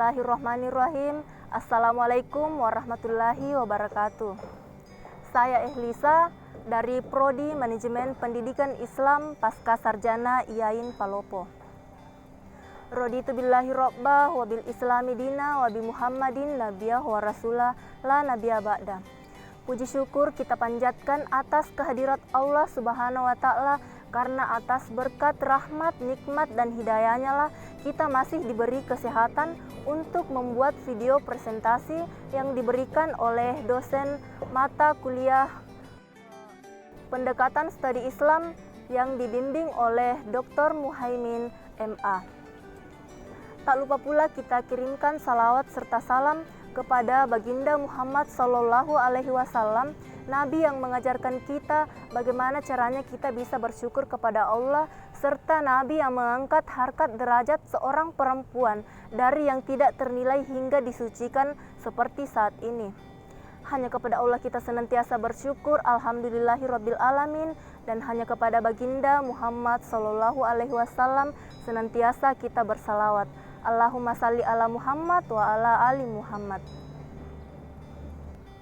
Bismillahirrahmanirrahim. Assalamualaikum warahmatullahi wabarakatuh. Saya Ehlisa dari Prodi Manajemen Pendidikan Islam Pasca Sarjana IAIN Palopo. Raditu billahi robba wa bil islami dina wa bi Muhammadin nabiyah wa rasulah la nabiyya ba'da. Puji syukur kita panjatkan atas kehadirat Allah Subhanahu wa taala, karena atas berkat rahmat, nikmat dan hidayahnya lah kita masih diberi kesehatan untuk membuat video presentasi yang diberikan oleh dosen mata kuliah pendekatan studi Islam yang dibimbing oleh Dr. Muhaimin MA. Tak lupa pula kita kirimkan salawat serta salam kepada Baginda Muhammad Sallallahu Alaihi Wasallam, Nabi yang mengajarkan kita bagaimana caranya kita bisa bersyukur kepada Allah, serta Nabi yang mengangkat harkat derajat seorang perempuan dari yang tidak ternilai hingga disucikan seperti saat ini. Hanya kepada Allah kita senantiasa bersyukur, alhamdulillahirabbil alamin, dan hanya kepada Baginda Muhammad Sallallahu Alaihi Wasallam senantiasa kita bersalawat. Allahumma salli ala Muhammad wa ala ali Muhammad.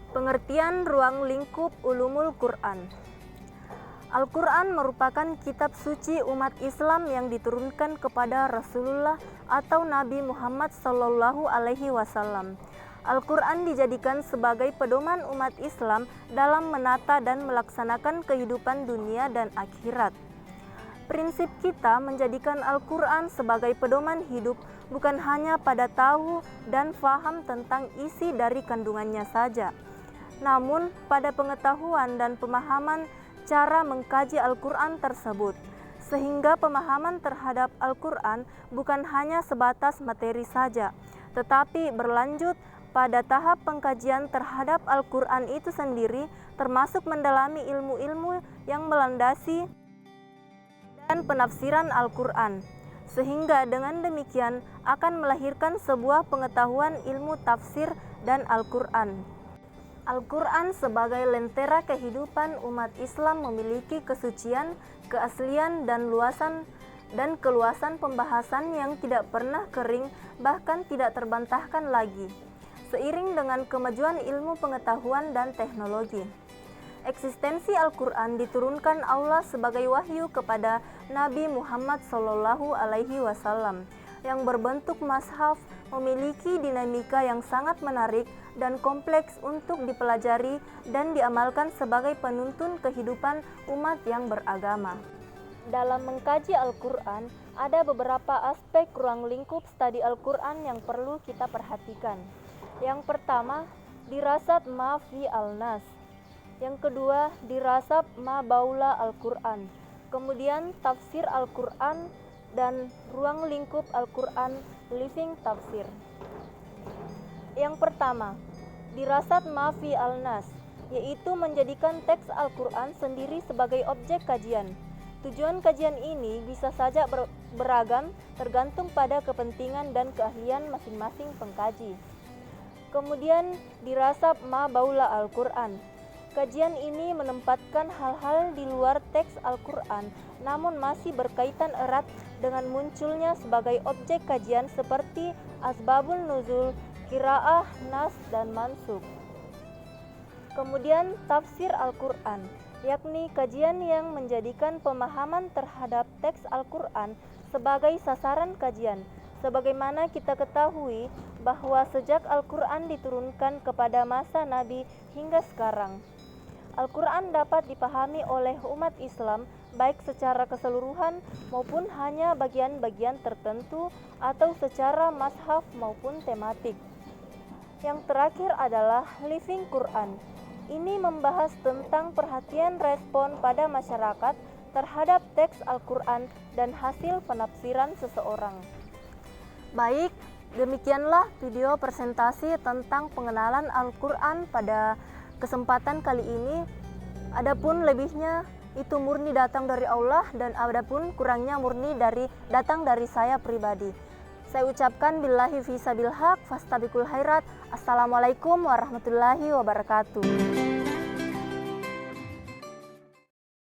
Pengertian ruang lingkup ulumul Quran. Al-Quran merupakan kitab suci umat Islam yang diturunkan kepada Rasulullah atau Nabi Muhammad Sallallahu Alaihi Wasallam. Al-Quran dijadikan sebagai pedoman umat Islam dalam menata dan melaksanakan kehidupan dunia dan akhirat. Prinsip kita menjadikan Al-Quran sebagai pedoman hidup bukan hanya pada tahu dan faham tentang isi dari kandungannya saja, namun pada pengetahuan dan pemahaman cara mengkaji Al-Quran tersebut, sehingga pemahaman terhadap Al-Quran bukan hanya sebatas materi saja, tetapi berlanjut pada tahap pengkajian terhadap Al-Quran itu sendiri, termasuk mendalami ilmu-ilmu yang melandasi dan penafsiran Al-Quran, sehingga dengan demikian akan melahirkan sebuah pengetahuan ilmu tafsir dan Al-Quran. Al-Quran sebagai lentera kehidupan umat Islam memiliki kesucian, keaslian dan keluasan pembahasan yang tidak pernah kering, bahkan tidak terbantahkan lagi, seiring dengan kemajuan ilmu pengetahuan dan teknologi. Eksistensi Al-Quran diturunkan Allah sebagai wahyu kepada Nabi Muhammad Sallallahu Alaihi Wasallam yang berbentuk mushaf, memiliki dinamika yang sangat menarik dan kompleks untuk dipelajari dan diamalkan sebagai penuntun kehidupan umat yang beragama. Dalam mengkaji Al-Quran, ada beberapa aspek ruang lingkup studi Al-Quran yang perlu kita perhatikan. Yang pertama, dirasat ma fi al-nas. Yang kedua, dirasab ma baula Al-Quran. Kemudian tafsir Al-Quran dan ruang lingkup Al-Quran, living tafsir. Yang pertama, dirasat ma fi al-nas, yaitu menjadikan teks Al-Quran sendiri sebagai objek kajian. Tujuan kajian ini bisa saja beragam, tergantung pada kepentingan dan keahlian masing-masing pengkaji. Kemudian dirasab ma baula Al-Quran. Kajian ini menempatkan hal-hal di luar teks Al-Quran, namun masih berkaitan erat dengan munculnya sebagai objek kajian seperti asbabul nuzul, qiraah, nas, dan mansukh. Kemudian tafsir Al-Quran, yakni kajian yang menjadikan pemahaman terhadap teks Al-Quran sebagai sasaran kajian. Sebagaimana kita ketahui bahwa sejak Al-Quran diturunkan kepada masa Nabi hingga sekarang, Al-Quran dapat dipahami oleh umat Islam baik secara keseluruhan maupun hanya bagian-bagian tertentu atau secara mashaf maupun tematik. Yang terakhir adalah living Quran. Ini membahas tentang perhatian respon pada masyarakat terhadap teks Al-Quran dan hasil penafsiran seseorang. Baik, demikianlah video presentasi tentang pengenalan Al-Quran pada kesempatan kali ini. Adapun lebihnya itu murni datang dari Allah, dan adapun kurangnya murni datang dari saya pribadi. Saya ucapkan billahi fi sabil haq fastabiqul khairat. Assalamualaikum warahmatullahi wabarakatuh.